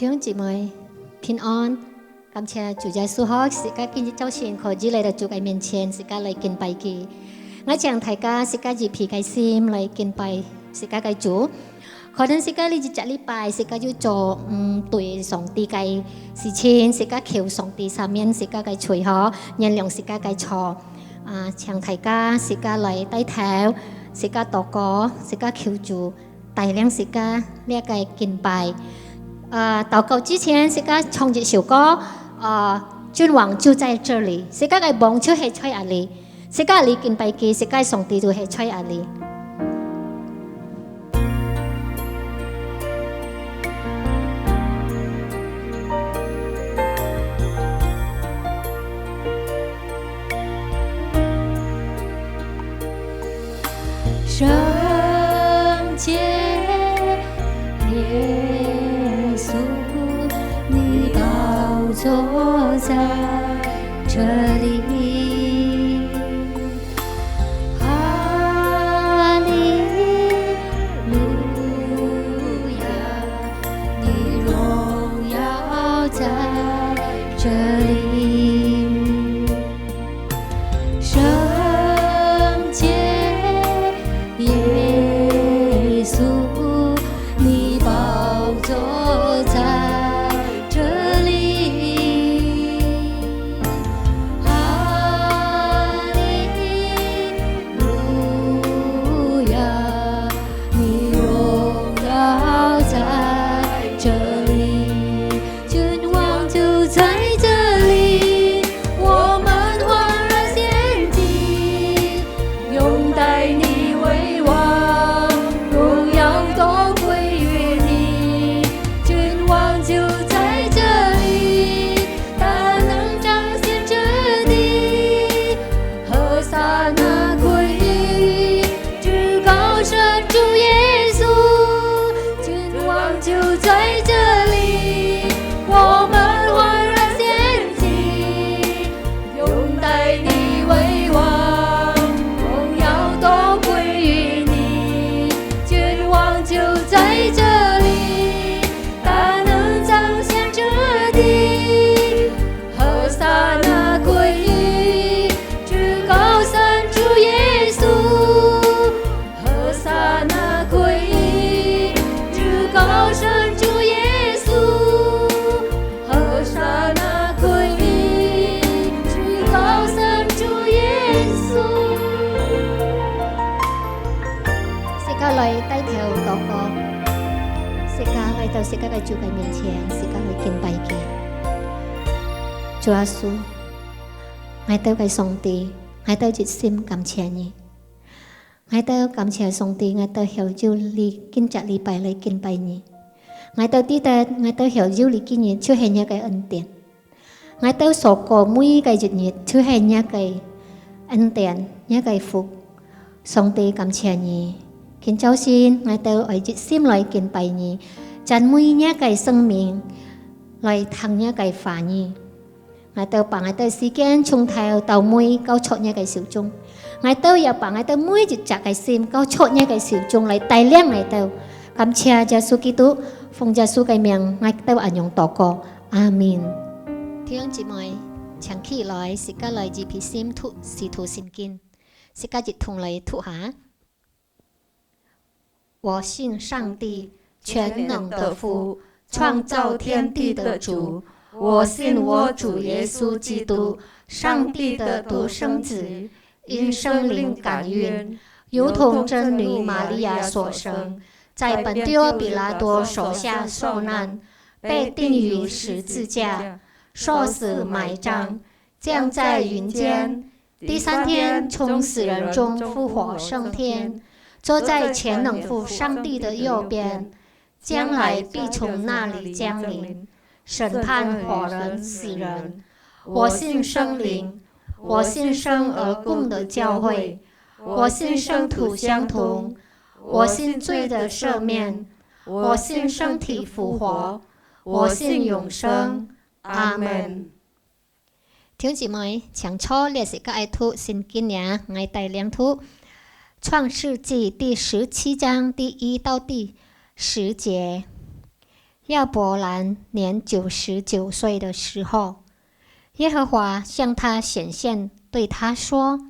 弟兄姊妹平安，感謝主耶穌好，時間今日早晨可以來到主嘅面前，時間嚟敬拜佢。我將大家時間熱皮嘅心嚟敬拜時間嘅主。可能時間你日禮拜時間要做對上帝嘅事情，時間求上帝上面時間嘅隨和，原諒時間嘅錯。請大家時間嚟低頭，時間禱告，時間求主帶領時間呢個敬拜。禱告之前，時間唱一首歌，君王就在這裡。時間嘅幫助係在哪裡？時間你敬拜佢，時間上帝就係在哪裡？聖潔耶穌，你寶座在這裡。哈利路亞，你榮耀在這裡。時間喺主嘅面前，時間去敬拜佢。主耶穌，我哋嘅上帝，我哋熱心感謝你，我哋感謝上帝，我哋曉照你今日禮拜嚟敬拜你，我哋知道我哋曉照你今日出現一個恩典，我哋所過每個日出現一個恩典，一個福。上帝感謝你，今早先我哋為熱心嚟敬拜你。讚美一個生命來聽一個話語，我哋把我哋時間從頭到尾交出一個小鐘，我哋又把我哋每一隻嘅心交出一個小鐘來帶領我哋。感謝耶穌基督，奉耶穌嘅名，我哋按用禱告，阿們。弟兄姊妹，請起來，時間來自皮心吐使徒信經，時間一同嚟吐下。我信上帝全能的父，創造天地的主，我信我主耶穌基督，上帝的獨生子，因聖靈感孕，由同真女瑪利亞所生，在本丟彼拉多手下受難，被釘於十字架，受死埋葬，降在雲間，第三天從死人中復活升天，坐在全能父上帝的右邊，將來必從那裡降臨，審判活人死人。我信聖靈，我信生而共的教會，我信聖徒相同，我信罪的赦免，我信身體復活，我信永生。阿們。弟兄姊妹，請坐列時間愛讀聖經呀，我帶領讀創世紀第17章第1到第10節。亚伯兰年99岁的时候，耶和华向他显现，对他说：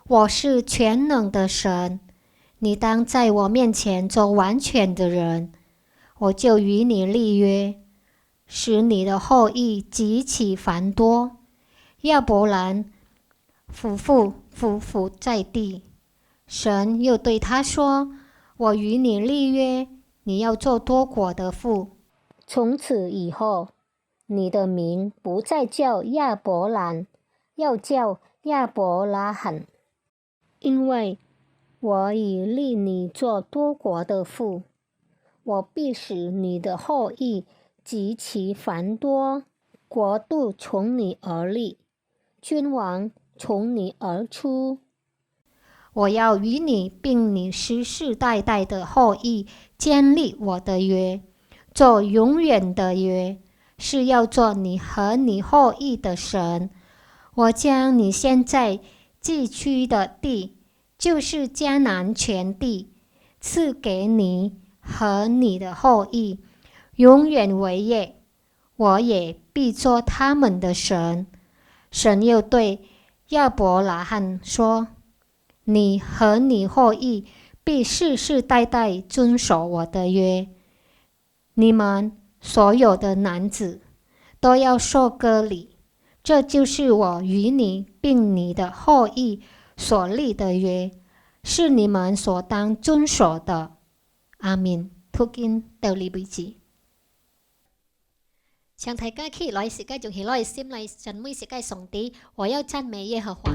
我是全能的神，你当在我面前做完全的人，我就与你立约，使你的后裔极其繁多。亚伯兰俯伏在地，神又对他说：我与你立约，你要做多国的父。从此以后，你的名不再叫亚伯兰，要叫亚伯拉罕，因为我已立你做多国的父。我必使你的后裔极其繁多，国度从你而立，君王从你而出。我要与你并你世世代代的后裔建立我的约，做永远的约，是要做你和你后裔的神。我将你现在寄居的地，就是迦南全地，赐给你和你的后裔，永远为业。我也必做他们的神。神又对亚伯拉罕说：你和你后裔必世世代代遵守我的约。你们所有的男子都要受割礼，这就是我与你并你的后裔所立的約，是你們所當遵守的。阿們。讀經到呢為止。請大家起來時間仲起來心嚟讚美時間上帝，我要讚美耶和華。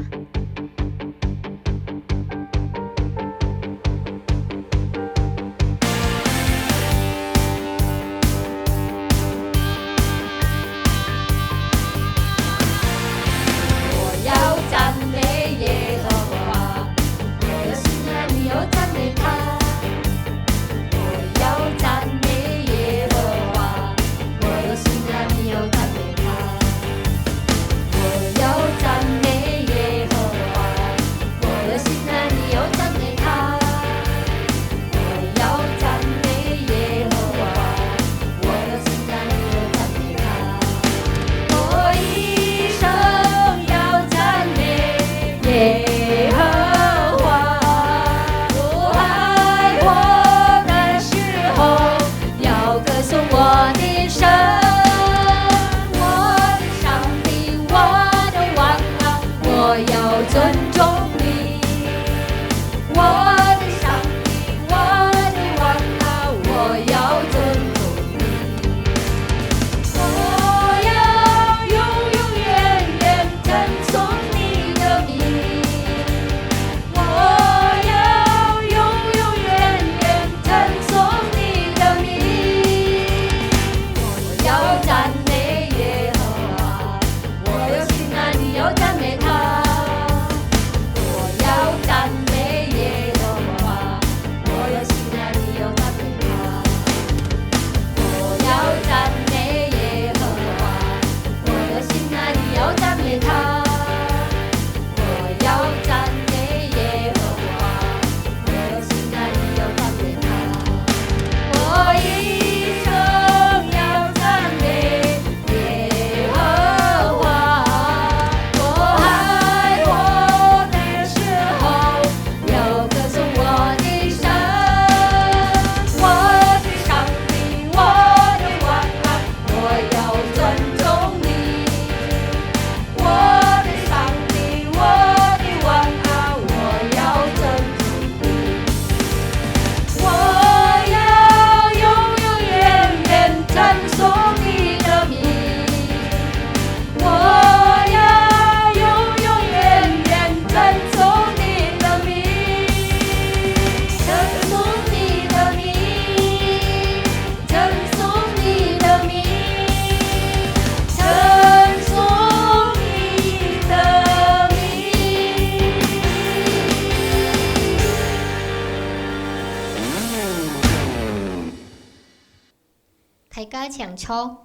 大家唱錯，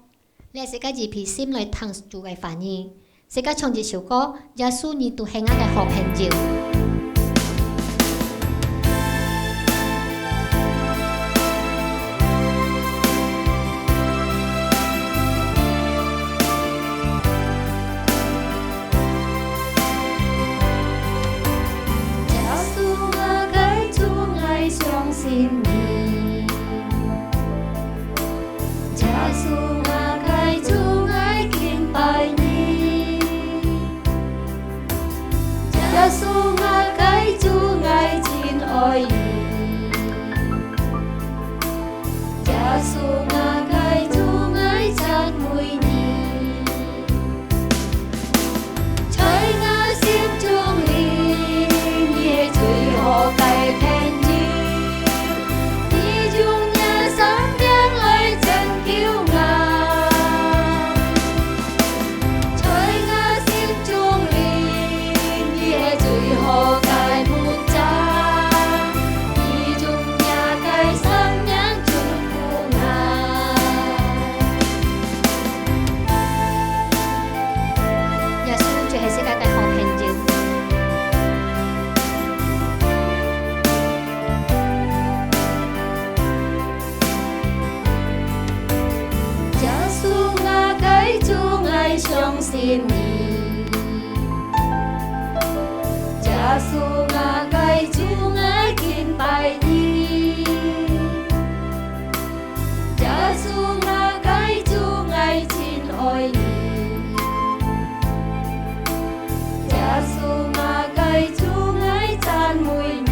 你係世界熱皮心嚟聽住嘅反應。世界唱一首歌，耶穌你都係我嘅好朋友。信你。耶稣啊，该主爱敬拜你。耶稣啊，该主爱敬爱你。耶稣啊，该主爱赞美你。在我心中里，你的最后改变你，你用你生命来拯救我。在我心中里，你的最後改滿足，你用你嘅生命祝福我。耶穌就係世界嘅好朋友。耶穌我該主愛相信你。耶穌我該主愛敬拜你。耶穌我該主愛親愛你。耶穌我該主愛讚美你。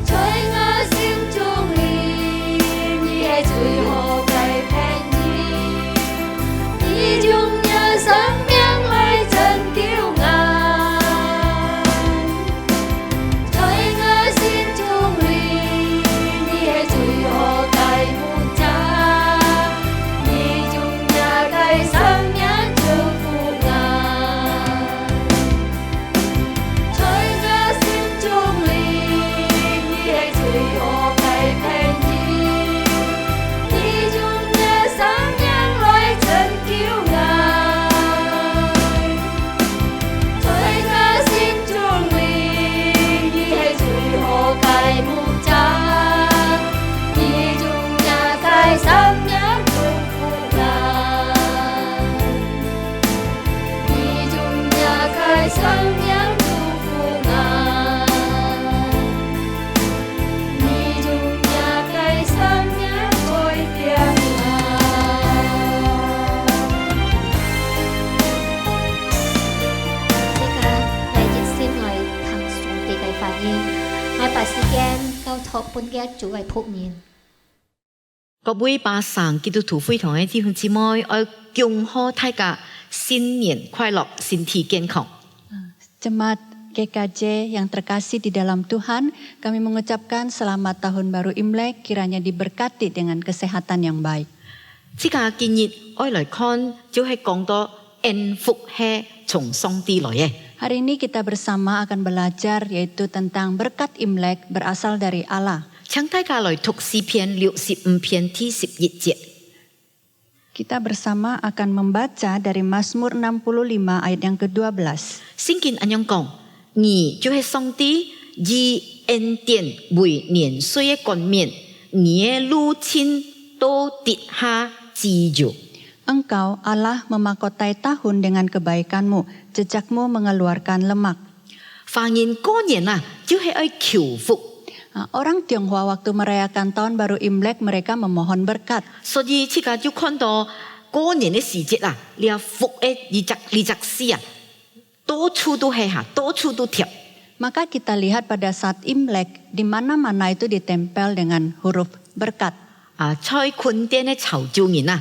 在我心中里，你係最後改變你，你用你生命來拯救我。在我心中里，你係最後改滿足，你用你嘅生命祝福我。在我心中里，你係最後改變你，你用你生命來拯救我。在我心中里，你係最後改滿足，你用你嘅生命祝福我。你用你嘅生命祝福我。你用你嘅生命改變我。呢個係熱心來聽上帝嘅發言，我把時間交託本嘅主為僕人。各位巴省基督徒會堂嘅弟兄姊妹，我恭賀大家新年快樂，身體健康。 Jemaat GKJ yang terkasih di dalam Tuhan, kami mengucapkan selamat tahun baru Imlek, kiranya diberkati dengan kesehatan yang baik. 即個今日我來看，就係講到恩福係從上帝來嘅。 Hari ini kita bersama akan belajar yaitu tentang berkat Imlek berasal dari Allah. 請大家來讀詩篇65篇第11節。 Kita bersama akan membaca dari Mazmur 65 ayat yang ke-12. 聖經咁樣講，你就係上帝以恩典為年歲嘅冠冕，你嘅路徑都跌下自由。 Engkau Allah memakotai tahun dengan kebaikanmu, jejakmu mengeluarkan lemak. 凡人過年啊，就係愛求福。 Orang Tionghoa waktu merayakan tahun baru Imlek mereka memohon berkat. 所以即個就看到過年嘅時節啊，你啊福嘅二十四啊，到處都係嚇，到處都貼。 Maka kita lihat pada saat Imlek, di mana-mana itu ditempel dengan huruf berkat. 在坤甸嘅潮州人啊，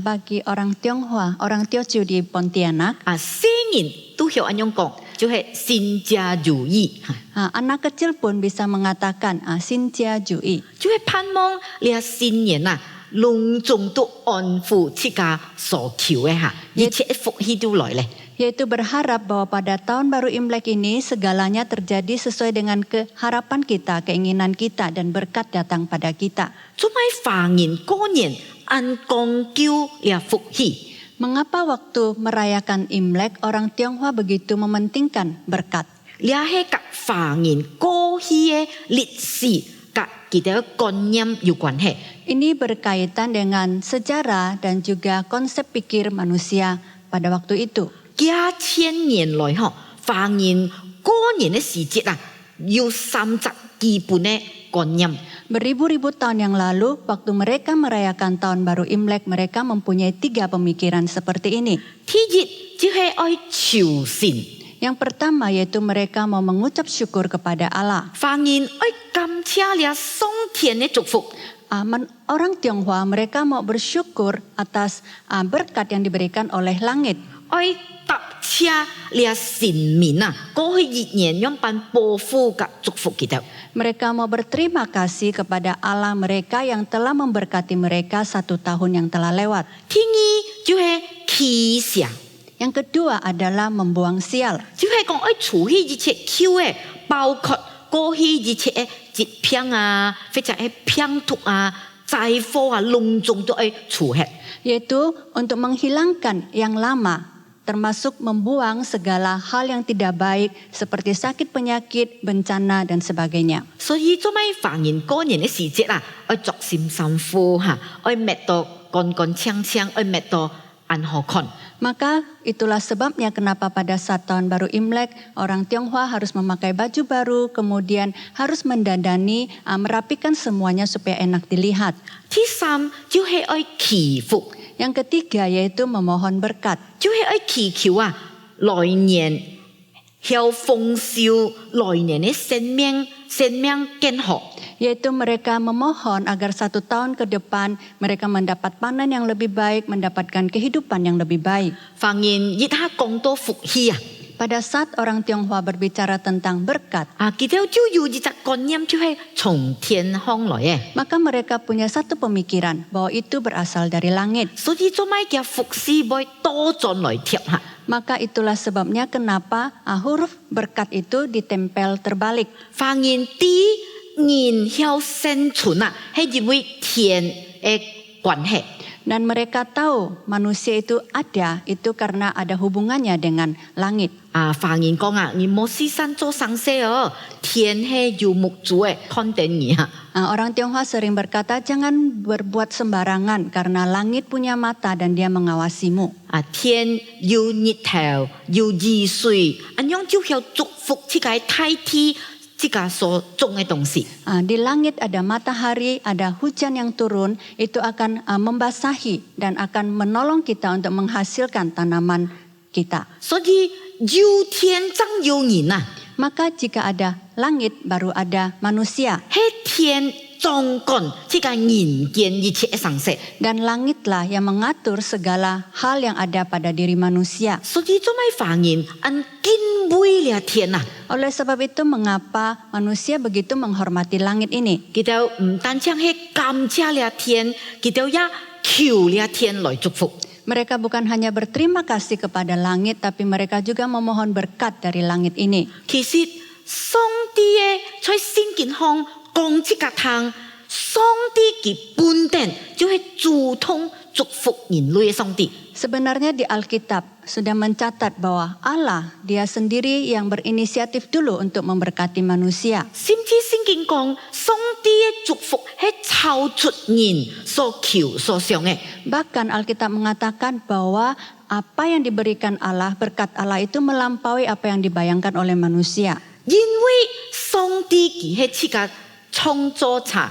Bagi orang Tionghoa, orang Teochew di Pontianak, 細人都曉咁樣講，就係新家如意。 anak kecil pun bisa mengatakan Xin Jia Jui. 就係盼望你啊新年啊，隆重都安撫自家所求嘅嚇，一切福氣都來咧。 Yaitu berharap bahwa pada tahun baru Imlek ini segalanya terjadi sesuai dengan harapan kita, keinginan kita dan berkat datang pada kita. 做咩華人過年按講究你啊福氣？ Mengapa waktu merayakan Imlek orang Tionghoa begitu mementingkan berkat? 你係甲華人過去嘅歷史甲佢哋嘅觀念有關係。 Ini berkaitan dengan sejarah dan juga konsep pikir manusia pada waktu itu. 幾千年來華人過年嘅時節啊，有30基本的觀念。 Beribu-ribu tahun yang lalu, waktu mereka merayakan tahun baru Imlek, mereka mempunyai 3 pemikiran seperti ini. 第一就是愛求神， Yang pertama yaitu mereka mau mengucap syukur kepada Allah. 凡人愛感謝了上天的祝福。 Orang Tionghoa mereka mau bersyukur atas berkat yang diberikan oleh langit. 愛答謝了神明啊，過去1年樣般保護及祝福佢哋。 Mereka mau berterima kasih kepada Allah mereka yang telah memberkati mereka 1 tahun yang telah lewat. 第二就是祈謝， Yang kedua adalah membuang sial. 就是講愛處理一切口嘅，包括過去一切嘅疾病啊，或者係病毒啊、災禍啊，隆重都愛處理。 Yaitu untuk menghilangkan yang lama, termasuk membuang segala hal yang tidak baik seperti sakit penyakit, bencana dan sebagainya. 所以做咩凡人過年嘅時節啊，愛作心心苦嚇，愛搣到乾乾淨淨，愛搣到安好看。 Maka itulah sebabnya kenapa pada saat tahun baru Imlek orang Tionghoa harus memakai baju baru, kemudian harus mendandani, merapikan semuanya supaya enak dilihat. 第三就是愛祈福， Yang ketiga yaitu memohon berkat. 就是愛祈求啊，來年有豐收，來年嘅生命健康。 Yaitu mereka memohon agar 1 tahun ke depan mereka mendapat panen yang lebih baik, mendapatkan kehidupan yang lebih baik. 凡人一下講到福氣啊， Pada saat orang Tionghoa berbicara tentang berkat, 佢哋就有一隻觀念，就係從天空來嘅。 maka mereka punya satu pemikiran bahwa itu berasal dari langit. 所以做咩嘅福氣會多轉來貼嚇？ Maka itulah sebabnya kenapa huruf berkat itu ditempel terbalik. 凡人啲人要生存啊，係因為天嘅關係。 Dan mereka tahu manusia itu ada, itu karena ada hubungannya dengan langit. 凡人講啊，你冇事生做生事哦，天係有目主嘅看定你啊。 Orang Tionghoa sering berkata jangan berbuat sembarangan karena langit punya mata dan dia mengawasimu. 天有日頭，有雨水，咁樣就要祝福這個大地，這個所種嘅東西。 Di langit ada matahari, ada hujan yang turun, itu akan membasahi dan akan menolong kita untuk menghasilkan tanaman kita. 所以有天真有人啊， Maka jika ada langit baru ada manusia. 係天掌管這個人間一切嘅生事。 Dan langitlah yang mengatur segala hal yang ada pada diri manusia. 所以做咩凡人按敬畏了天啊？ Oleh sebab itu mengapa manusia begitu menghormati langit ini? 佢哋唔單止係感謝了天，佢哋也求了天來祝福。 Mereka bukan hanya berterima kasih kepada langit, tapi mereka juga memohon berkat dari langit ini. 其實上帝嘅在聖經上講這個堂，上帝嘅本定就係主動祝福人類嘅上帝。 Sebenarnya di Alkitab sudah mencatat bahwa Allah dia sendiri yang berinisiatif dulu untuk memberkati manusia. 甚至聖經講，上帝嘅祝福係超出人所求所想嘅。 Bahkan Alkitab mengatakan bahwa apa yang diberikan Allah, berkat Allah itu melampaui apa yang dibayangkan oleh manusia. 因為上帝佢係這個創造者，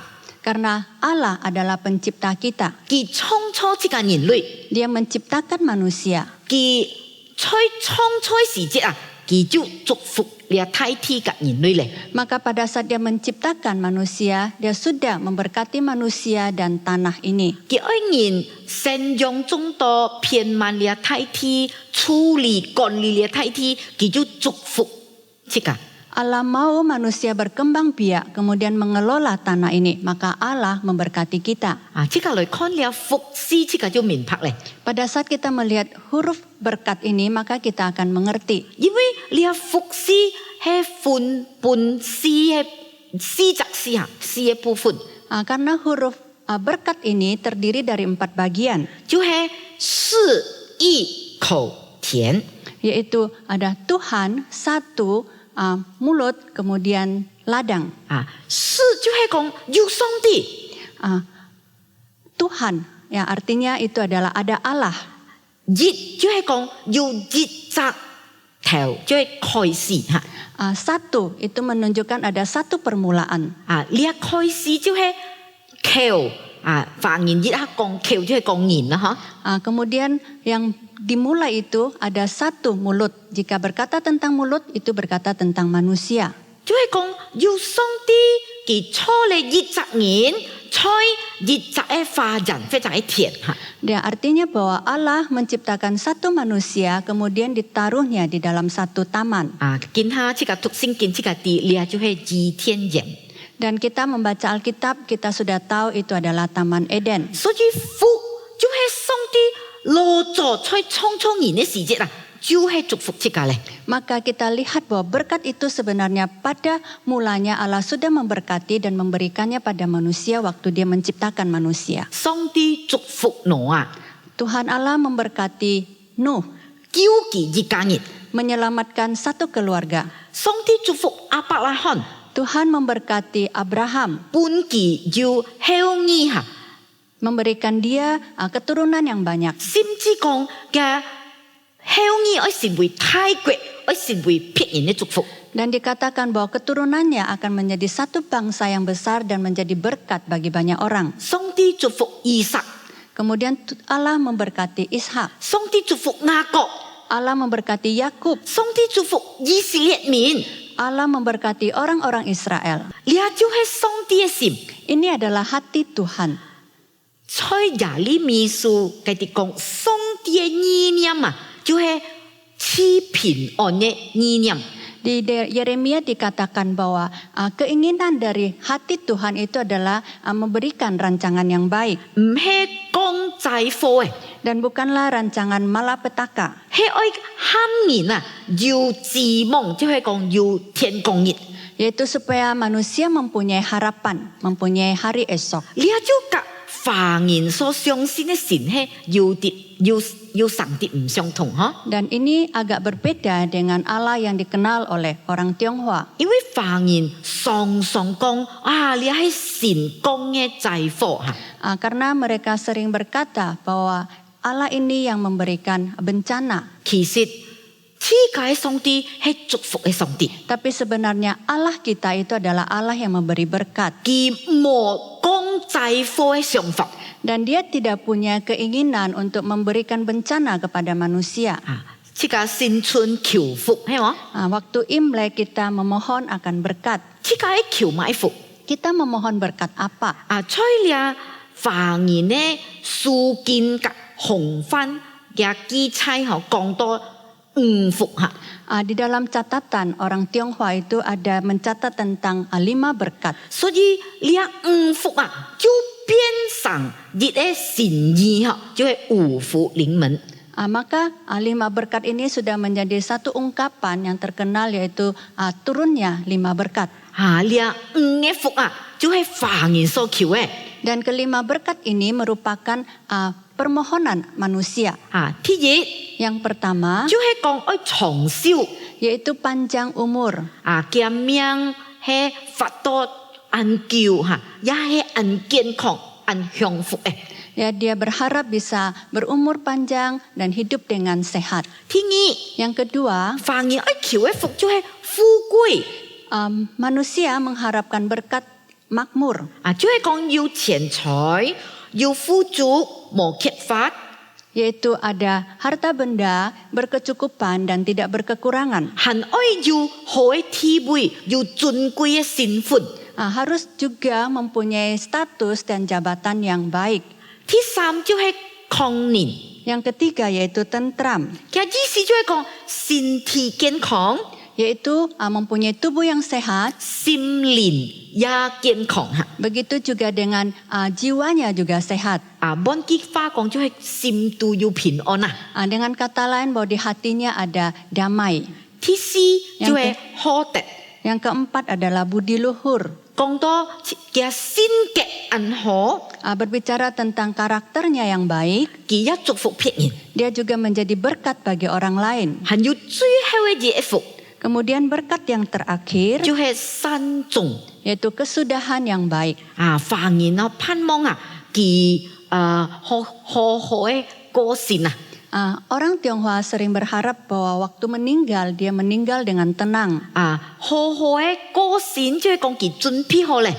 Karena Allah adalah pencipta kita. 佢創造這個人類， Dia menciptakan manusia. 佢在創造時節啊，佢就祝福了大地嘅人類咧。 Maka pada saat dia menciptakan manusia, dia sudah memberkati manusia dan tanah ini. 佢愛人生養眾多，遍滿了大地，處理管理了大地，佢就祝福這個。 Allah mau manusia berkembang biak, kemudian mengelola tanah ini. Maka Allah memberkati kita. 這個來看了福施，這個就明白咧。 Pada saat kita melihat huruf berkat ini, maka kita akan mengerti. 因為了福施係分本施嘅施則施啊，施嘅部分。 Karena huruf berkat ini terdiri dari 4 bagian. 就係是一口田， Yaitu ada Tuhan, satu, mulut, kemudian ladang. 是就係講有上帝， Tuhan, ya artinya itu adalah ada Allah. 一就係講有一則頭就係開始嚇。Satu itu menunjukkan ada satu permulaan. 呢一開始就係口發言一刻講口就係講言啦嚇。Kemudian yang dimulai itu ada satu mulut. Jika berkata tentang mulut itu berkata tentang manusia. 就係講要上帝佢初嚟20年，在20嘅發展非常嘅甜嚇。Dia artinya bahwa Allah menciptakan satu manusia kemudian ditaruhnya di dalam satu taman. 見下這個讀聖經這個字，呢就係伊甸園。 Dan kita membaca Alkitab, kita sudah tahu itu adalah Taman Eden. 所以福就係上帝落咗在創造人嘅時節啦，就係祝福這個咧。 Maka kita lihat bahwa berkat itu sebenarnya pada mulanya Allah sudah memberkati dan memberikannya pada manusia waktu dia menciptakan manusia. 上帝祝福Noah， Tuhan Allah memberkati Nuh, 救佢一家人。 menyelamatkan satu keluarga. 上帝祝福亞伯拉罕， Tuhan memberkati Abraham, 本佢要後裔嚇， memberikan dia keturunan yang banyak. 甚至講嘅後裔愛成為大國，愛成為別人嘅祝福。 Dan dikatakan bahwa keturunannya akan menjadi satu bangsa yang besar dan menjadi berkat bagi banyak orang. 上帝祝福以撒， Kemudian Allah memberkati Ishak, 上帝祝福雅各， Allah memberkati Yakub, 上帝祝福以色列民。 Allah memberkati orang-orang Israel. 呢就係上帝嘅心。 Ini adalah hati Tuhan. 在耶利米書佢哋講上帝嘅意念就係賜平安嘅意念。 Di Yeremia dikatakan bahwa keinginan dari hati Tuhan itu adalah memberikan rancangan yang baik. 唔係講災禍嘅， Dan bukanlah rancangan malapetaka. 係愛喊人要指望，就係講要天公日。 Yaitu supaya manusia mempunyai harapan, mempunyai hari esok. 呢就甲華人所相信嘅神係要上帝唔相同嗬。 Dan ini agak berbeda dengan Allah yang dikenal oleh orang Tionghoa. 因為華人常常講呢係神講嘅災禍嚇。 Karena mereka sering berkata bahwa Allah ini yang memberikan bencana. 其實世界上帝係祝福嘅上帝， Tapi sebenarnya Allah kita itu adalah Allah yang memberi berkat. 佢冇講災禍嘅想法。 Dan dia tidak punya keinginan untuk memberikan bencana kepada manusia. 這個新春求福係嘛？ Waktu Imlek kita memohon akan berkat. 這個係求買福。 Kita memohon berkat apa? 在了華人呢書經及紅番嘅記載講到五福嚇。 Di dalam catatan orang Tionghoa itu ada mencatat tentang 5 berkat. 所以呢五福就變成一個神意就係五福臨門。 Maka 5 berkat ini sudah menjadi satu ungkapan yang terkenal yaitu turunnya 5 berkat. 呢五個福就係華人所求嘅。 Dan kelima berkat ini merupakan permohonan manusia. 第一 Yang pertama 就係講愛長壽， yaitu panjang umur. 嘅命係發到安久也係安健康、安幸福嘅。 Ya, dia berharap bisa berumur panjang dan hidup dengan sehat. 第二 Yang kedua, 華人愛求嘅福就係富貴。 manusia mengharapkan berkat makmur. 就係講要錢財，要富足，無缺乏。 Yaitu ada harta benda, berkecukupan dan tidak berkekurangan. 還愛要好嘅地位，要尊貴嘅身份。 Harus juga mempunyai status dan jabatan yang baik. 第三就係康寧， Yang ketiga yaitu tentram, 嘅意思就係講身體健康， yaitu mempunyai tubuh yang sehat. 心靈也健康嚇。 Begitu juga dengan jiwanya juga sehat. 本句話講就係心都要平安啊。 Dengan kata lain bahwa di hatinya ada damai. 第四就係好德， Yang keempat adalah budi luhur. 講到嘅性格安好， Berbicara tentang karakternya yang baik, 佢也祝福別人。 dia juga menjadi berkat bagi orang lain. 還有最後嘅一福 Kemudian berkat yang terakhir 就係善終。 yaitu kesudahan yang baik. 華人盼望佢好嘅個性啊。Orang Tionghoa sering berharap bahwa waktu meninggal dia meninggal dengan tenang. 好好嘅過身即係講佢準備好咧，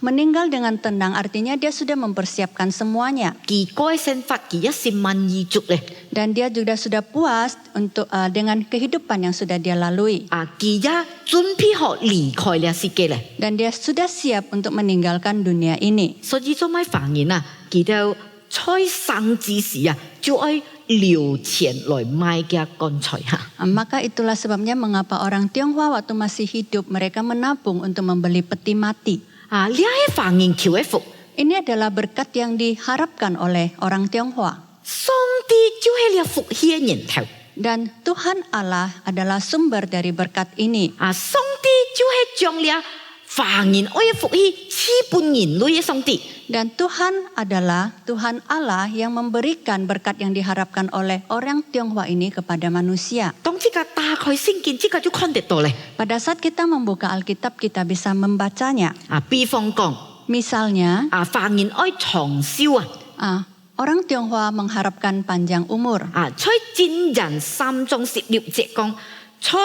Meninggal dengan tenang artinya dia sudah mempersiapkan semuanya 佢過嘅生活佢一心滿意足咧， dan dia juga sudah puas untuk dengan kehidupan yang sudah dia lalui 佢一準備好離開了世界咧， dan dia sudah siap untuk meninggalkan dunia ini. 所以做咩發現佢就在生之時就愛留錢來買嘅棺材嚇。 Maka itulah sebabnya mengapa orang Tionghoa waktu masih hidup mereka menabung untuk membeli peti mati. 呢一發現求嘅福， Ini adalah berkat yang diharapkan oleh orang Tionghoa. 上帝就係了福氣嘅源頭。 Dan Tuhan Allah adalah sumber dari berkat ini. 上帝就係將了發現愛嘅福氣賜本人類嘅上帝。 Dan Tuhan adalah Tuhan Allah yang memberikan berkat yang diharapkan oleh orang Tionghoa ini kepada manusia. 當即刻打開聖經，即刻就看得到咧。 Pada saat kita membuka Alkitab kita bisa membacanya. 比方講， Misalnya 發現愛長壽orang Tionghoa mengharapkan panjang umur. 在箴言3章16節講，在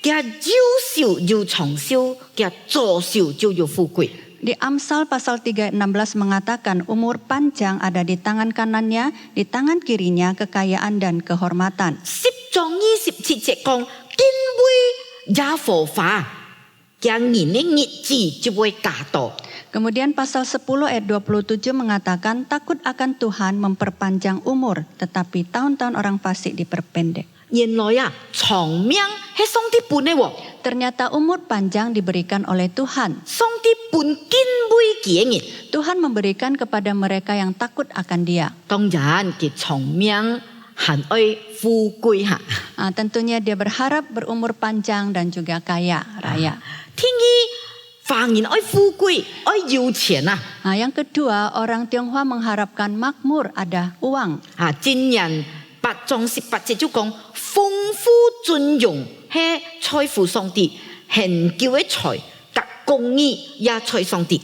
嘅優秀要長壽，嘅左壽就要富貴。 Di Amsal pasal 3 ayat 16 mengatakan umur panjang ada di tangan kanannya, di tangan kirinya kekayaan dan kehormatan. 10章27節講，敬畏耶和華，嘅人嘅日子就會加多。 Kemudian pasal 10 ayat 27 mengatakan takut akan Tuhan memperpanjang umur, tetapi tahun-tahun orang fasik diperpendek. 原來長命係上帝本嘅喎， Ternyata umur panjang diberikan oleh Tuhan. 上帝本敬畏佢嘅人。 Tuhan memberikan kepada mereka yang takut akan Dia. 當然，佢長命還愛富貴嚇。 Tentunya dia berharap berumur panjang dan juga kaya raya. 天意發現愛富貴，愛有錢啊！ Yang kedua, orang Tionghoa mengharapkan makmur, ada uang. 箴言8章18節就講，豐富尊榮係財富上帝，恆久嘅財及公義也財上帝。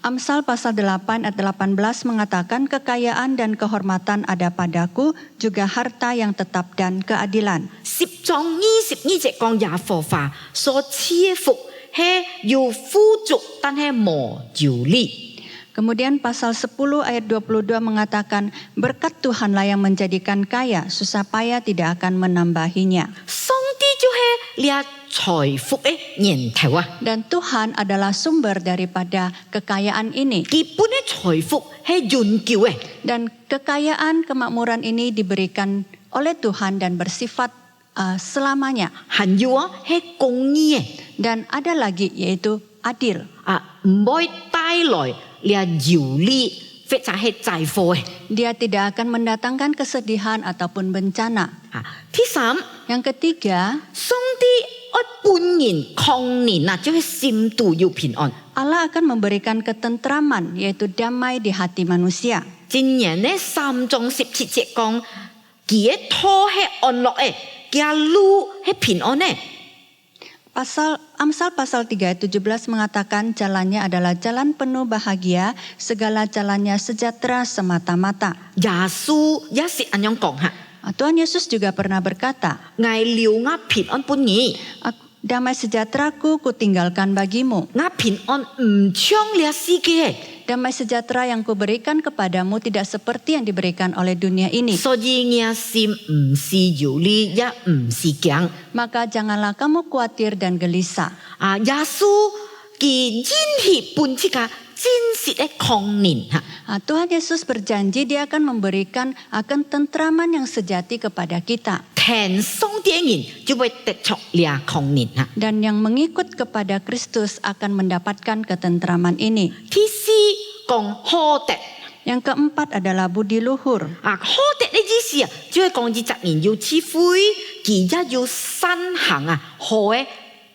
Amsal pasal 8 ayat 18 mengatakan kekayaan dan kehormatan ada padaku, juga harta yang tetap dan keadilan. 10章22節講，耶和華所賜嘅福係有富足，但係無有利。 Kemudian pasal 10 ayat 22 mengatakan berkat Tuhanlah yang menjadikan kaya, susah payah tidak akan menambahinya. 上帝就係呢財富嘅源頭啊！ Dan Tuhan adalah sumber daripada kekayaan ini. 基本嘅財富係永久嘅。 Dan kekayaan kemakmuran ini diberikan oleh Tuhan dan bersifat selamanya. 還有係公義嘅。 Dan ada lagi yaitu adil. 唔會帶來呢有利或者係災禍嘅。 Dia tidak akan mendatangkan kesedihan ataupun bencana. 第三， Yang ketiga, 上帝愛本人抗年就係心度要平安。 Allah akan memberikan ketentraman yaitu damai di hati manusia. 箴言呢3章17節講，佢嘅土係安樂嘅，佢路係平安嘅。 Amsal pasal 3 ayat 17 mengatakan jalannya adalah jalan penuh bahagia, segala jalannya sejahtera semata-mata. 耶穌也是咁樣講嚇， Tuhan Yesus juga pernah berkata, 愛了我平安本意， damai sejahteraku kutinggalkan bagimu. 我平安唔像呢世界。 Damai sejahtera yang kuberikan kepadamu tidak seperti yang diberikan oleh dunia ini. 所以我心唔是有利，也唔是強。 Maka janganlah kamu khawatir dan gelisah. 耶穌佢應許本這個真實嘅抗年嚇。 Tuhan Yesus berjanji dia akan memberikan akan tentraman yang sejati kepada kita. 聽上帝嘅人就會得着呢抗年嚇。 Dan yang mengikut kepada Kristus akan mendapatkan ketentraman ini. 第四講好德， Yang keempat adalah budi luhur. 好德嘅意思就係講這責任要智慧，佢也要善行好嘅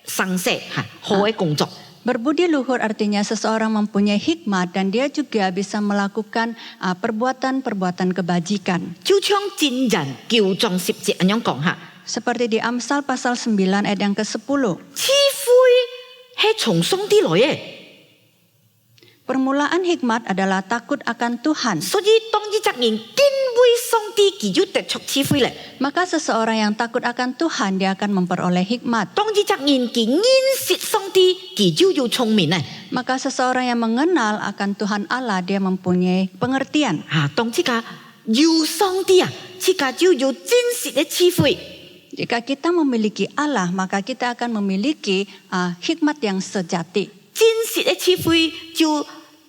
生活嚇，好嘅工作。 Berbudi luhur artinya seseorang mempunyai hikmat dan dia juga bisa melakukan perbuatan-perbuatan kebajikan. 就像箴言9章10節咁樣講嚇， Seperti di Amsal pasal 9 ayat yang ke-10. 智慧係從上帝來嘅， Permulaan hikmat adalah takut akan Tuhan. 所以當呢責任敬畏上帝佢就得出智慧咧。 Maka seseorang yang takut akan Tuhan, dia akan memperoleh hikmat. 當呢隻人佢認識上帝，佢就要聰明咧。 Maka seseorang yang mengenal akan Tuhan Allah, dia mempunyai pengertian. 當這個有上帝啊，這個就有真實嘅智慧。 Jika kita memiliki Allah, maka kita akan memiliki hikmat yang sejati. 真實嘅智慧就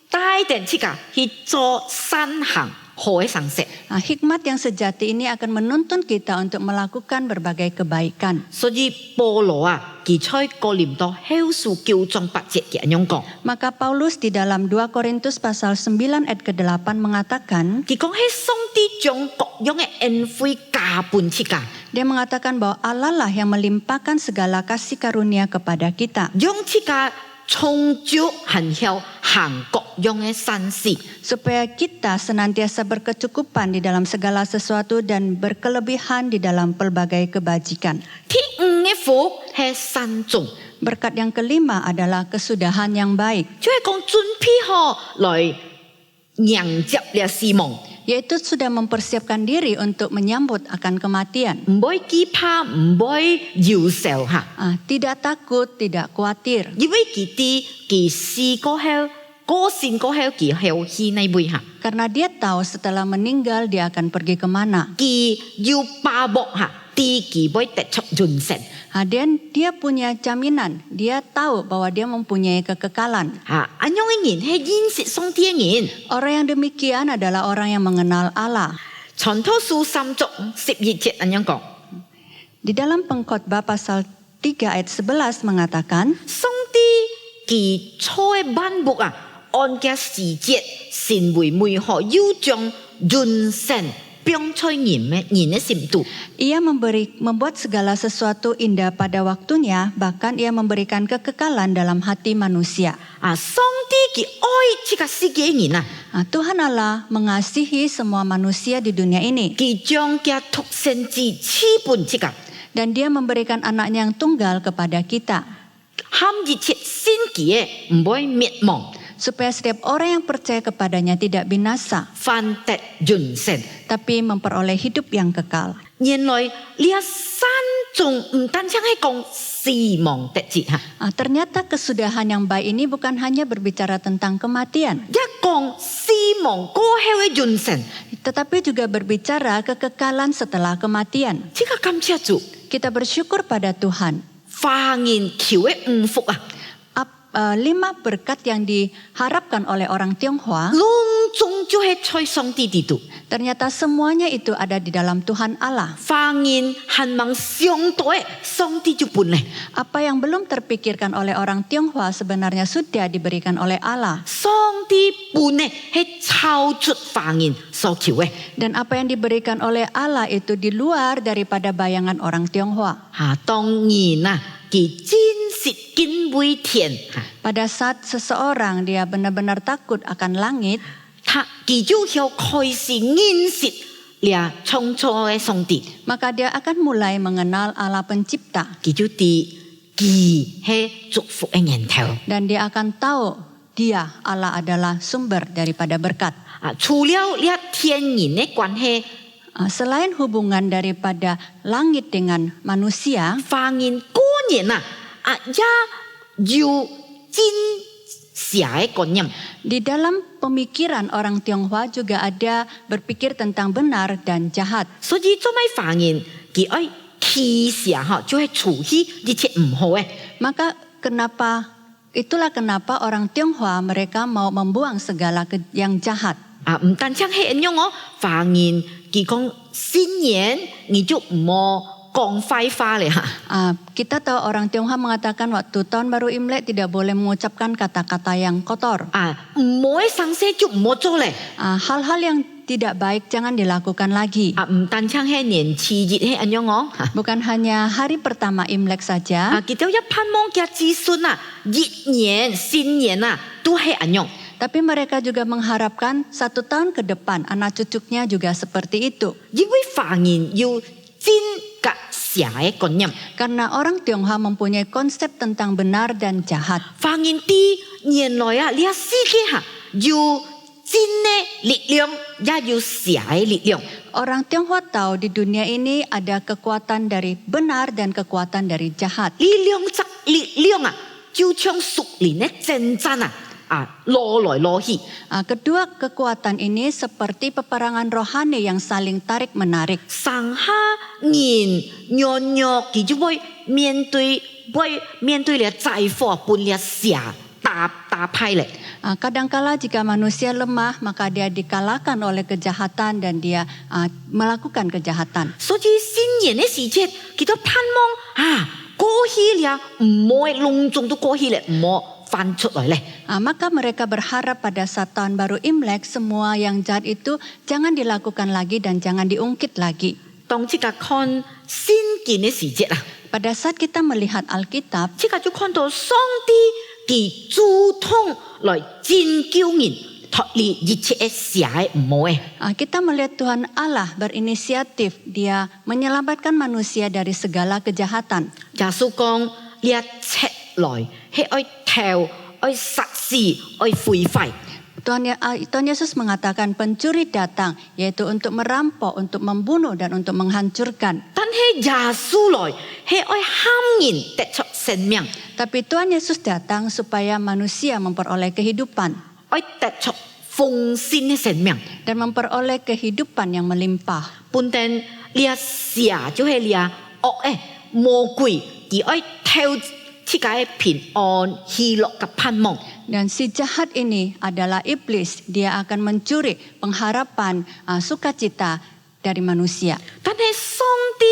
帶定這個去做善行好嘅常識。 Hikmat yang sejati ini akan menuntun kita untuk melakukan berbagai kebaikan. 所以保羅啊，佢在哥林多後書9章8節嘅咁樣講， Maka Paulus di dalam 2 Korintus pasal 9 ayat ke-8 mengatakan, 佢講係上帝將各樣嘅恩惠加半這個， dia mengatakan bahwa Allah lah yang melimpahkan segala kasih karunia kepada kita, 讓這個創造行曉行各樣嘅善事。 supaya kita senantiasa berkecukupan di dalam segala sesuatu dan berkelebihan di dalam pelbagai kebajikan. 第五嘅福係善終， Berkat yang kelima adalah kesudahan yang baik, 就係講準備好來迎接了死亡， yaitu sudah mempersiapkan diri untuk menyambut akan kematian. 唔會懼怕，唔會憂愁嚇， Tidak takut, tidak khawatir, 因為佢死過後，過身過後佢後去那邊嚇， karena dia tahu setelah meninggal dia akan pergi kemana. 佢要把握嚇，佢會得出人生。 Dan dia punya jaminan, dia tahu bahwa dia mempunyai kekekalan. 安樣嘅人係認識上帝嘅人。 Orang yang demikian adalah orang yang mengenal Allah. 傳道書3章12節咁樣講， Di dalam Pengkhotbah pasal 3 ayat 11 mengatakan, 上帝佢創嘅萬物啊，按嘅時節成為美好，要將人生放在人嘅心度。 ia membuat segala sesuatu indah pada waktunya, bahkan ia memberikan kekekalan dalam hati manusia. 上帝佢愛這個世界嘅人啊， Tuhan Allah mengasihi semua manusia di dunia ini, 佢將佢獨生子賜本這個， dan dia memberikan anaknya yang tunggal kepada kita, 喊一切信佢嘅唔會滅亡， supaya setiap orang yang percaya kepadanya tidak binasa, 反得人生。 tapi memperoleh hidup yang kekal. 原來呢三種唔單止係講死亡得節嚇， Ternyata kesudahan yang baik ini bukan hanya berbicara tentang kematian, 一講死亡過後嘅人生， tetapi juga berbicara kekekalan setelah kematian. 這個感謝主， Kita bersyukur pada Tuhan. 華人求嘅五福啊， 5 berkat yang diharapkan oleh orang Tionghoa, 隆重就係在上帝地度， ternyata semuanya itu ada di dalam Tuhan Allah. 華人盼望上帝，上帝就本嚟， Apa yang belum terpikirkan oleh orang Tionghoa sebenarnya sudah diberikan oleh Allah. 上帝本嚟係超出華人所求嘅。 Dan apa yang diberikan oleh Allah itu di luar daripada bayangan orang Tionghoa. 當然啦，佢真實敬畏天， Pada saat seseorang dia benar-benar takut akan langit, 佢就要開始認識了創造嘅上帝。 maka dia akan mulai mengenal Allah pencipta. 佢就知佢係祝福嘅源頭。 Dan dia akan tahu dia Allah adalah sumber daripada berkat. 除了呢天然嘅關係， Selain hubungan daripada langit dengan manusia, 華人個人也有真實嘅觀念。 di dalam pemikiran orang Tionghoa juga ada berpikir tentang benar dan jahat. 所以做咩華人佢愛歧視就係處於一切唔好嘅。 Maka itulah kenapa orang Tionghoa mereka mau membuang segala yang jahat. 唔單止係咁樣華人佢講新年你就唔好講壞話咧。 Kita tahu orang Tionghoa mengatakan waktu tahun baru Imlek tidak boleh mengucapkan kata-kata yang kotor. 唔好上世就唔好做咧。 Hal-hal yang tidak baik jangan dilakukan lagi. 唔單止係年次熱係咁樣 Bukan hanya hari pertama Imlek saja, 佢都一盼望嘅子孫一年新年都係咁樣。 tapi mereka juga mengharapkan 1 tahun ke depan anak cucunya juga seperti itu. 因為華人要真格社嘅觀念， Karena orang Tionghoa mempunyai konsep tentang benar dan jahat. 華人啲原來呢個世界有真嘅力量，也有社嘅力量。orang Tionghoa tahu di dunia ini ada kekuatan dari benar dan kekuatan dari jahat. 呢兩則力量啊，就像屬靈嘅戰爭啊，攞來攞去。 Kedua kekuatan ini seperti peperangan rohani yang saling tarik-menarik. 上下人弱弱，佢就會面對了災禍，本了蛇打派咧。 Kadangkala jika manusia lemah, maka dia dikalahkan oleh kejahatan dan dia melakukan kejahatan. 所以新年嘅時節，佢都盼望過去了，唔好隆重都過去咧，唔好翻出來咧。 Maka mereka berharap pada saat tahun baru Imlek, semua yang jahat itu jangan dilakukan lagi dan jangan diungkit lagi. 當即個看新年嘅時節啊， Pada saat kita melihat Alkitab, 即個就看到上帝佢主動來拯救人，脫離一切嘅邪嘅唔好嘅。 kita melihat Tuhan Allah berinisiatif, dia menyelamatkan manusia dari segala kejahatan. 耶穌講：你一切來係愛偷、愛殺死、愛毀壞。 Tuhan Yesus mengatakan pencuri datang, yaitu untuk merampok, untuk membunuh, dan untuk menghancurkan. 但係耶穌來係愛喊人得出生命， Tapi Tuhan Yesus datang supaya manusia memperoleh kehidupan 愛得出豐盛嘅生命。 dan memperoleh kehidupan yang melimpah. 本定你啊蛇就係你啊惡嘅魔鬼，佢愛偷這個平安、喜樂嘅盼望。 Dan si jahat ini adalah iblis, dia akan mencuri pengharapan, sukacita dari manusia. 但係上帝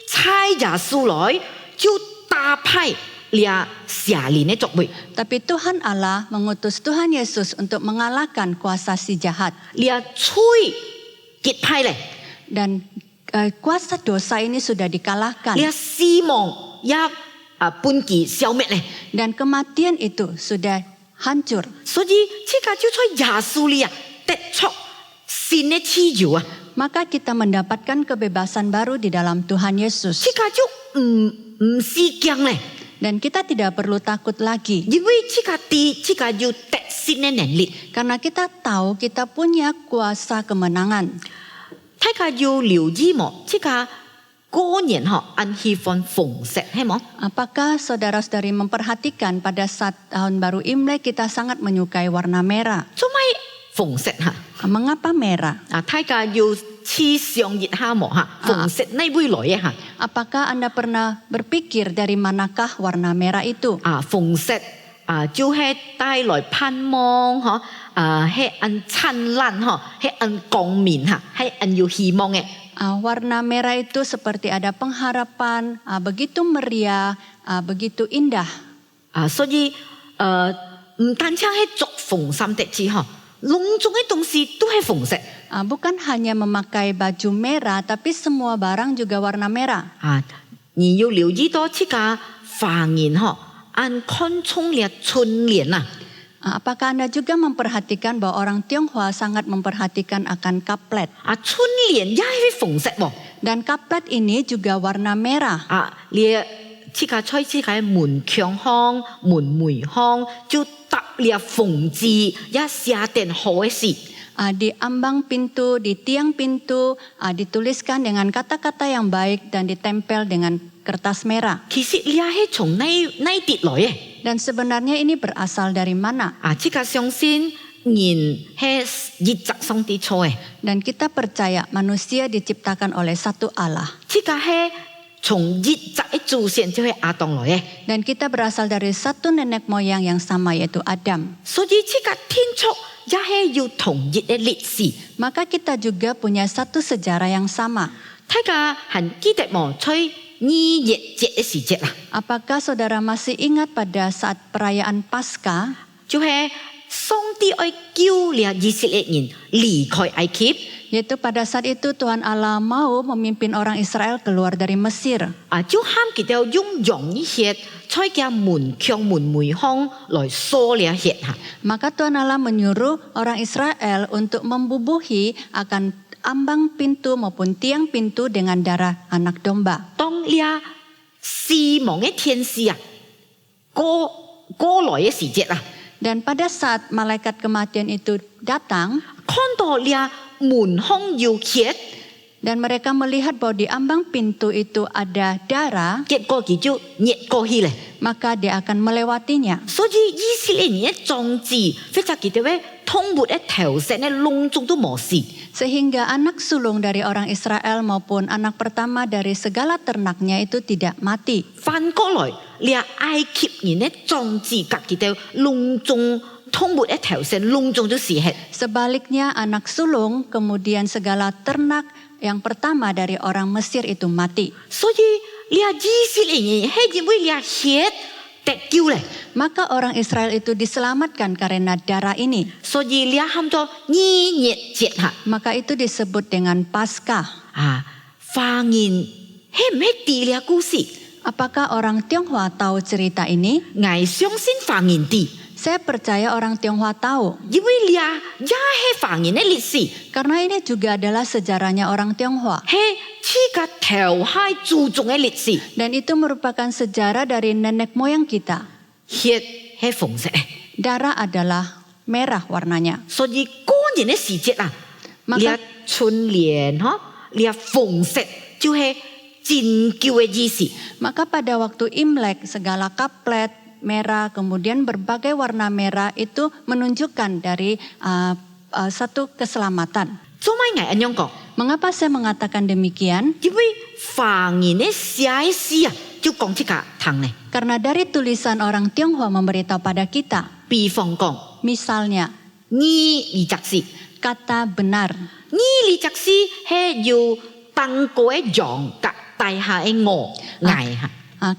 差耶穌來就打敗你啊蛇靈嘅作為， Tapi Tuhan Allah mengutus Tuhan Yesus untuk mengalahkan kuasa si jahat. 你啊吹結派咧， Dan kuasa dosa ini sudah 你 dikalahkan. 啊死亡也半期消滅咧。 Dan kematian itu sudah hancur. 所以這個就在耶穌裏啊得出新嘅自由啊， Maka kita mendapatkan kebebasan baru di dalam Tuhan Yesus. 這個就唔是驚咧， Dan kita tidak perlu takut lagi. 因為這個有得勝嘅能力， Karena kita tahu kita punya kuasa kemenangan. 大家要留意冇？這個過年按喜歡紅色係冇？ Apakah saudara-saudari memperhatikan pada saat tahun baru Imlek kita sangat menyukai warna merah? 做咩紅色嚇？ Mengapa merah? 大家要試想一下冇嚇？紅色呢會來嘅嚇？ Apakah Anda pernah berpikir dari manakah warna merah itu? 紅色就係帶來盼望嗬，係按燦爛嗬，係按光明嚇，係按有希望嘅。 Warna merah itu seperti ada pengharapan, begitu meriah, begitu indah. 所以唔單止係着紅衫的字嗬，隆重嘅東西都係紅色。 Bukan hanya memakai baju merah, tapi semua barang juga warna merah. 你要留意到這個華人嗬，按看重了春聯啊。 Apakah Anda juga memperhatikan bahwa orang Tionghoa sangat memperhatikan akan kaplet? 春聯也係紅色喎。 Dan kaplet ini juga warna merah. 你這個在這個門牆巷、門楣巷就搭了紅字，也寫定好嘅事。 Di ambang pintu, di tiang pintu, dituliskan dengan kata-kata yang baik dan ditempel dengan kertas merah. 其實你係從呢跌來嘅。 Dan sebenarnya ini berasal dari mana? 這個相信人係一直上帝錯嘅。 Dan kita percaya manusia diciptakan oleh satu Allah. 這個係從一直嘅祖先就係亞當來嘅。 Dan kita berasal dari satu nenek moyang yang sama, yaitu Adam. 所以這個天主也係要同一嘅歷史。 Maka kita juga punya satu sejarah yang sama. 大家還記得冇？在2月節嘅時節啊， Apakah saudara masih ingat pada saat perayaan Paskah? 就係上帝愛救了以色列人離開埃及。 Yaitu pada saat itu Tuhan Allah mau memimpin orang Israel keluar dari Mesir. 就喊佢哋用容易血，在嘅門牆門楣巷來掃了血嚇。 Maka Tuhan Allah menyuruh orang Israel untuk membubuhi akan ambang pintu maupun tiang pintu dengan darah anak domba. 當呢死亡嘅天使過來嘅時節啊， Dan pada saat malaikat kematian itu datang, 看到呢門巷要血， Dan mereka melihat bahwa di ambang pintu itu ada darah, 結果佢就越過去咧。 maka dia akan melewatinya. 所以以色列人嘅種子，或者佢哋嘅通末嘅頭石咧，隆重都冇事。 Sehingga anak sulung dari orang Israel maupun anak pertama dari segala ternaknya itu tidak mati. 反過來，你係埃及人嘅種子，及佢哋隆重通末嘅頭石，隆重都死hết。 Sebaliknya anak sulung kemudian segala ternak yang pertama dari orang Mesir itu mati. 所以你係以色列人係因為你係血得救咧， Maka orang Israel itu diselamatkan karena darah ini. 所以你係喊咗逾越節嚇。 Maka itu disebut dengan Paskah. 啊，華人係唔係啲呢故事？ Apakah orang Tionghoa tahu cerita ini? 我相信華人啲， Saya percaya orang Tionghoa tahu. 因為你啊也係華人嘅歷史， Karena ini juga adalah sejarahnya orang Tionghoa. 係自家頭海注重嘅歷史， Dan itu merupakan sejarah dari nenek moyang kita. 血係紅色嘅， Darah adalah merah warnanya. 所以過年嘅時節啊， Maka- 你啊春聯嗬，你啊紅色就係拯救嘅意思。 Maka pada waktu Imlek segala kaplet merah kemudian berbagai warna merah itu menunjukkan dari satu keselamatan. 做乜我咁樣講？ Mengapa saya mengatakan demikian? 因為華人嘅寫詩啊，就講這個堂咧。 Karena dari tulisan orang Tionghoa memberitahu pada kita, 比方講， misalnya 你二十四。 kata benar. 呢二隻詩係要當過嘅羊及大下嘅鵝捱嚇，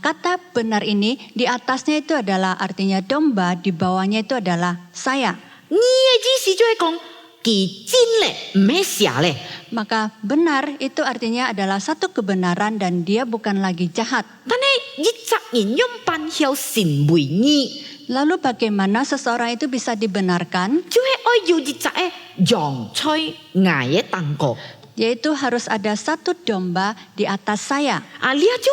Kata benar ini di atasnya itu adalah artinya domba, di bawahnya itu adalah saya. 呢嘅意思就係講佢真咧，唔係假咧。 Maka benar itu artinya adalah satu kebenaran dan dia bukan lagi jahat. 但係一隻人用扮曉成為義， Lalu bagaimana seseorang itu bisa dibenarkan? 就係愛要一隻嘅羊在捱嘅當過。 Yaitu harus ada satu domba di atas saya. 啊，你就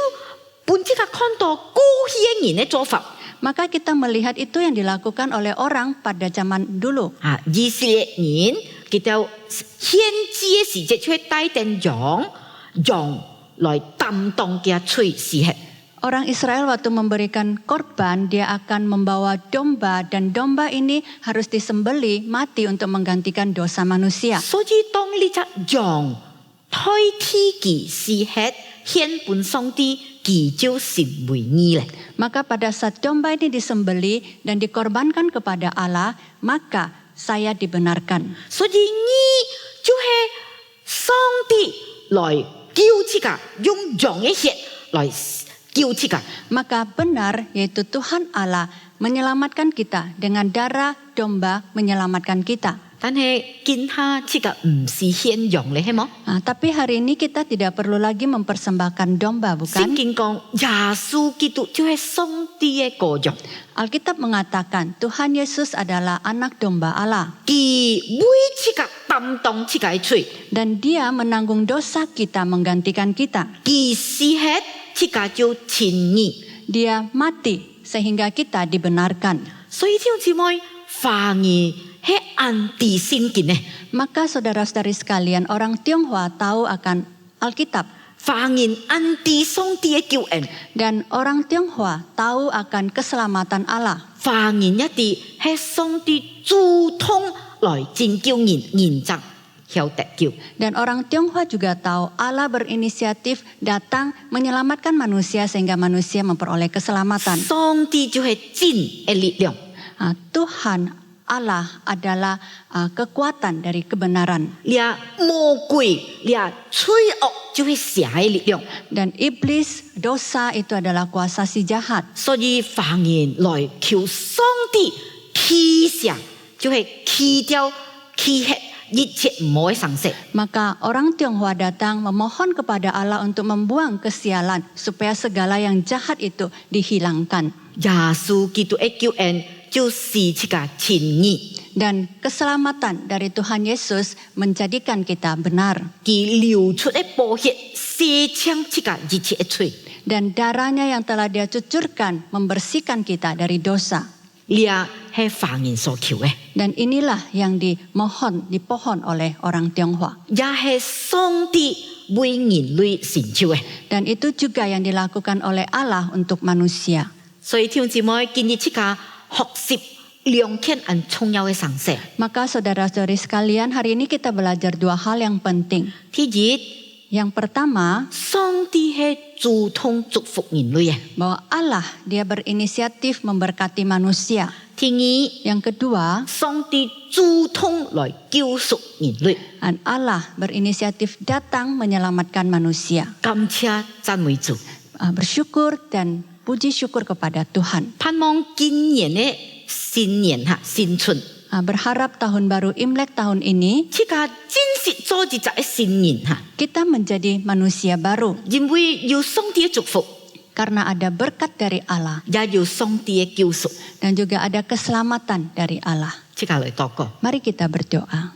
本即個看到過去嘅人嘅做法。 Maka kita melihat itu yang dilakukan oleh orang pada zaman dulu. 啊，以色列人佢就獻祭嘅時節，就係帶定羊來擔當嘅吹是吃。 Orang Israel waktu memberikan korban, dia akan membawa domba dan domba ini harus disembeli mati untuk menggantikan dosa manusia. 所以當呢隻羊代替佢是吃獻本上帝，佢就成為義咧。 Maka pada saat domba ini disembeli dan dikorbankan kepada Allah, maka saya dibenarkan. 所以義就係上帝來救這個，用羊嘅血來救這個。 Maka benar yaitu Tuhan Allah menyelamatkan kita dengan darah domba menyelamatkan kita. 但係見下這個唔是獻羊咧，係冇？ Tapi hari ini kita tidak perlu lagi mempersembahkan domba, 聖 bukan? 經講耶穌基督就係上帝嘅羔羊， Alkitab mengatakan Tuhan Yesus adalah anak domba Allah 佢為這個擔當這個嘅罪， dan dia menanggung dosa kita, menggantikan kita. 佢是吃這個就稱義。 Dia mati sehingga kita dibenarkan. 所以弟兄姊妹，華人係anti聖經咧， Maka saudara-saudari sekalian, orang Tionghoa tahu akan Alkitab 華人anti上帝嘅救恩， dan orang Tionghoa tahu akan keselamatan Allah. 華人一啲係上帝主動來拯救人，人則曉得救。 Dan orang Tionghoa juga tahu Allah berinisiatif datang menyelamatkan manusia sehingga manusia memperoleh keselamatan. 上帝就係真嘅力量。 Tuhan Allah adalah kekuatan dari kebenaran. 你魔鬼，你罪惡就係邪嘅力量。 Dan iblis, dosa itu adalah kuasa si jahat. 所以華人來求上帝棄下，就係棄掉棄hết一切唔好嘅常識。 Maka orang Tionghoa datang memohon kepada Allah untuk membuang kesialan supaya segala yang jahat itu dihilangkan. 耶穌基督嘅救恩就是這個稱義， Dan keselamatan dari Tuhan Yesus menjadikan kita benar. 佢流出嘅寶血洗清這個一切嘅罪。 Dan darahnya yang telah dia cucurkan membersihkan kita dari dosa. 你係華人所求嘅， Dan inilah yang dipohon oleh orang Tionghoa. 也係上帝为人类成就嘅。 Dan itu juga yang dilakukan oleh Allah untuk manusia. 所以弟兄姊妹，今日即個學習兩件很重要嘅常識。 Maka saudara-saudari sekalian, hari ini kita belajar 2 hal yang penting. 第一， Yang pertama, 上帝係主動祝福人類嘅。 bahwa Allah dia berinisiatif memberkati manusia. 第二， Yang kedua, 上帝主動來救贖人類。 dan Allah berinisiatif datang menyelamatkan manusia. 感謝讚美主， Bersyukur dan puji syukur kepada Tuhan. 盼望今年嘅新年新春， Berharap tahun baru Imlek tahun ini 即個真實做一隻嘅新年kita menjadi manusia baru 因為有上帝嘅祝福， karena ada berkat dari Allah 也有上帝嘅救贖。 dan juga ada keselamatan dari Allah. 即個來禱告， Mari kita berdoa.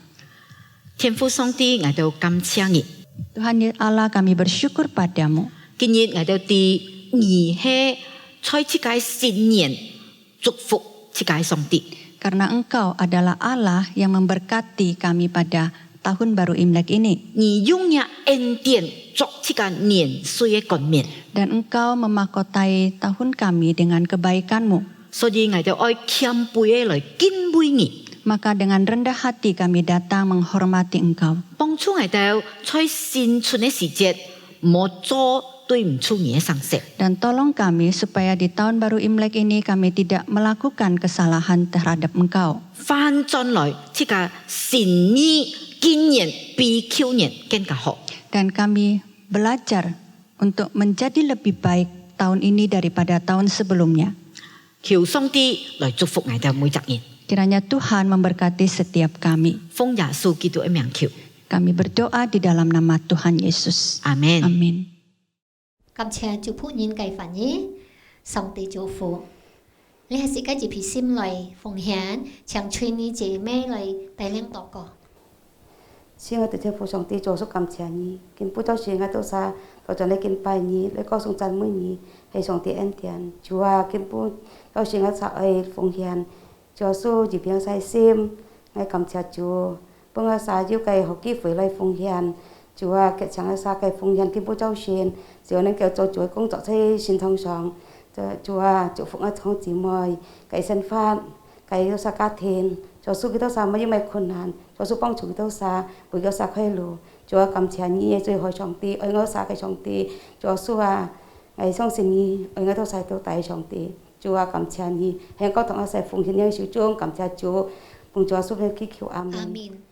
天父上帝，我哋感謝你。 Tuhan Allah, kami bersyukur padamu. 今日我哋啲兒係在即個新年祝福即個上帝。 Karena Engkau adalah Allah yang memberkati kami pada tahun baru Imlek ini. 你用嘅恩典作即個年歲嘅冠冕， Dan Engkau memahkotai tahun kami dengan kebaikan-Mu. 所以我哋愛謙卑嘅來敬畏你， Maka dengan rendah hati kami datang menghormati Engkau. 幫助我哋在新春嘅時節冇做對唔住你嘅常識。 Dan tolong kami supaya di tahun baru Imlek ini kami tidak melakukan kesalahan terhadap Engkau. 翻轉來即個新年今年比去年更加好。 Dan kami belajar untuk menjadi lebih baik tahun ini daripada tahun sebelumnya. 求上帝來祝福我哋每一人。 Kiranya Tuhan memberkati setiap kami. 奉耶穌基督嘅名求， Kami berdoa di dalam nama Tuhan Yesus. 阿門。 Amin. 感謝祝福人嘅反應，上帝祝福。你係自己一片心來奉獻，請隨你姐妹來帶領禱告。 Xin ngài thiên父上帝做出感謝你，見不到時我都晒，就在你見拜你，你歌頌讚美你，係上帝恩典。主啊，見不到時我才愛奉獻，主蘇熱病細心，我感謝主，幫我晒要計學機會來奉獻。主啊，嘅請我晒計奉獻見不到時，只能夠做主工作喺線堂上。主啊，祝福我堂姊妹，計生活，計到晒家庭。 主蘇基督撒冇因為困難，主蘇幫助基督撒，為佢撒開路。主啊，感謝你，最愛上帝，愛我撒嘅上帝。主蘇啊，我相信你，愛我都撒到大上帝。主啊，感謝你，香港同我曬奉獻嘅小眾，感謝主，奉主蘇嘅祈求，阿門。阿門。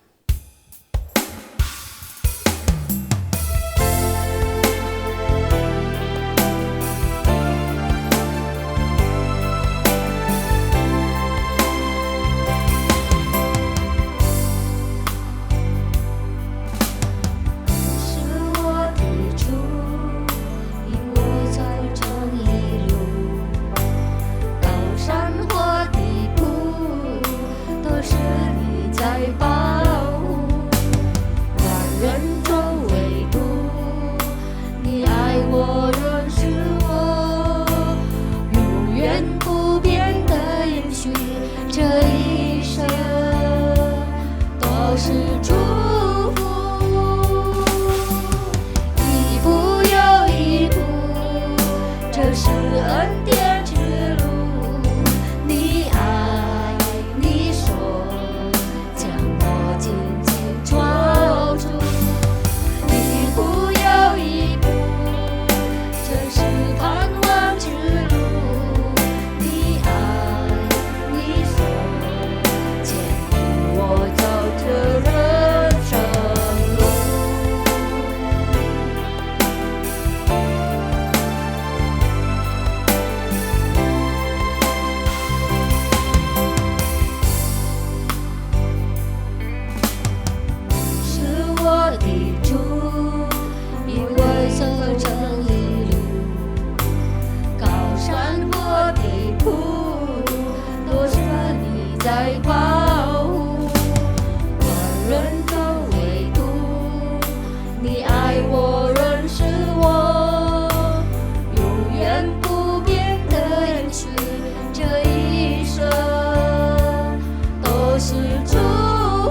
祝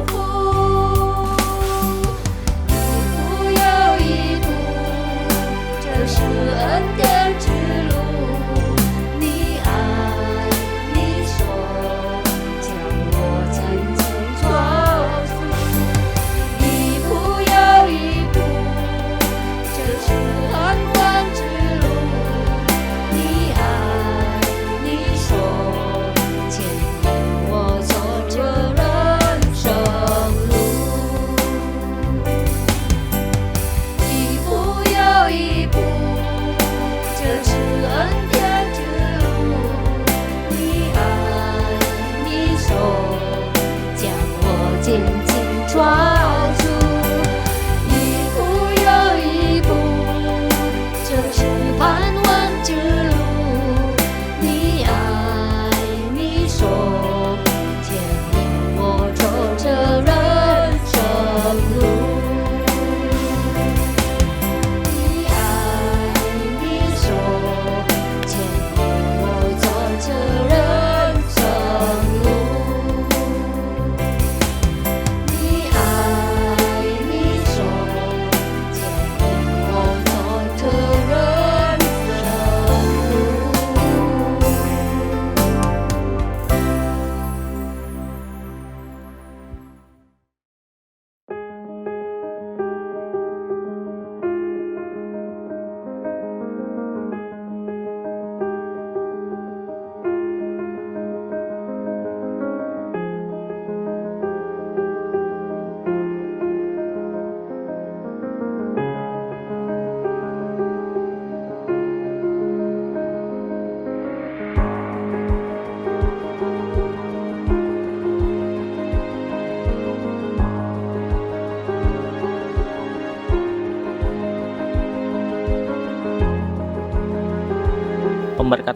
福，一步又一步。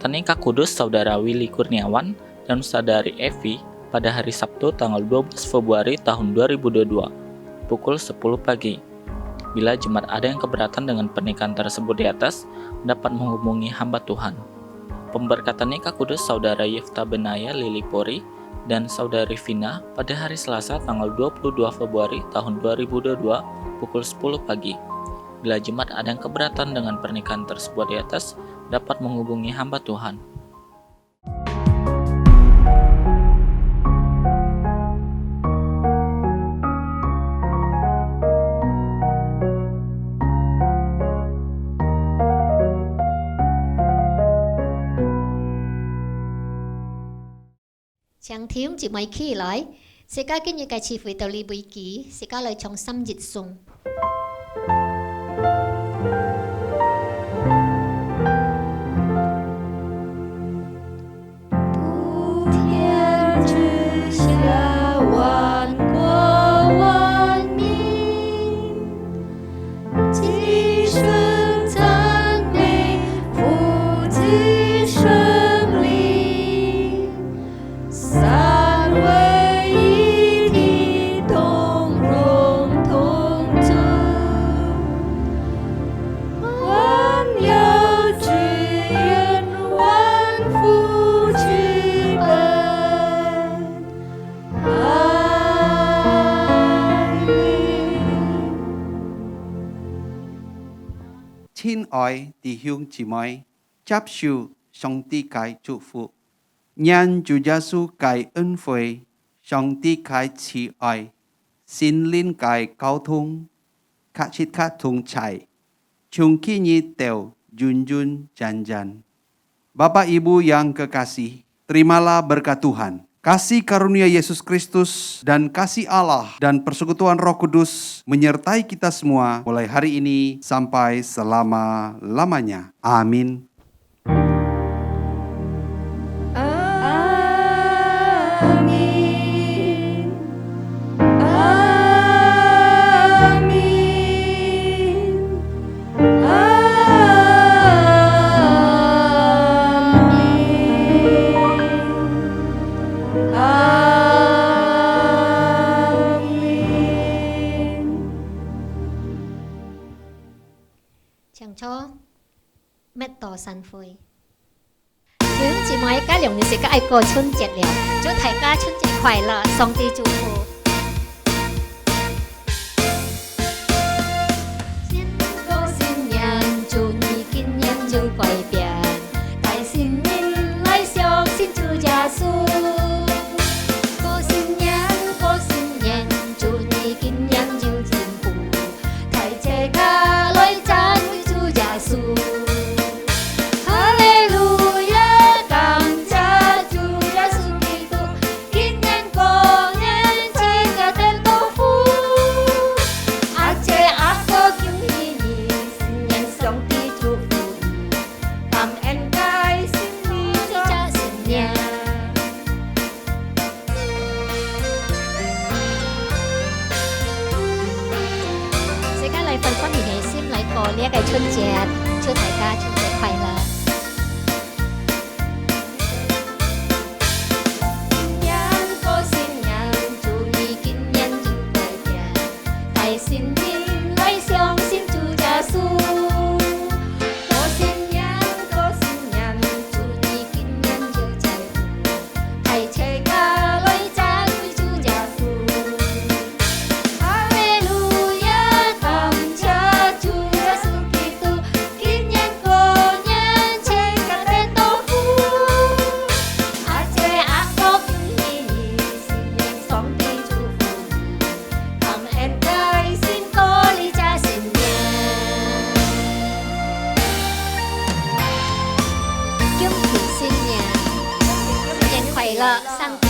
Pemberkatan Nikah Kudus Saudara Willy Kurniawan dan Saudari Evi pada hari Sabtu tanggal 12 Februari tahun 2022 pukul 10 pagi. Bila jemaat ada yang keberatan dengan pernikahan tersebut di atas, dapat menghubungi hamba Tuhan. Pemberkatan Nikah Kudus Saudara Yefta Benaya Lili Pori dan Saudari Vina pada hari Selasa tanggal 22 Februari tahun 2022 pukul 10 pagi. Bila jemaat ada yang keberatan dengan pernikahan tersebut di atas, dapat menghubungi hamba Tuhan. Chẳng thiếu chỉ mấy khi lại, sẽ có cái như cái chi phí tàu lý bùi ký, sẽ có lời trong xăm dịch sung.亲爱弟兄姊妹，接受上帝嘅祝福，因主耶穌嘅恩惠，上帝嘅慈愛，心靈嘅交通，卡切卡同齊，從今日到永永遠遠。Bapak Ibu yang kekasih, terimalah berkat Tuhan. Kasih karunia Yesus Kristus dan kasih Allah dan persekutuan Roh Kudus menyertai kita semua mulai hari ini sampai selama-lamanya. Amin. Chẳng cho mẹ tỏ sẵn phơi. Chúng chị mới cá lượng sẽ có ai cô春节了，祝大家春节快乐，上帝祝福。新过新年，祝你今年就改变，在新年来相信主耶稣。过新年，过新年，祝你今年就进步，大家来赞美主耶稣。分享你的心来过呢一個春節，祝大家春節快樂。新年過新年，祝你今年就改變，在新年來相信主耶穌。過新年過新年，祝你今年就財富，在車家來讚美主耶穌。新年快樂，上帝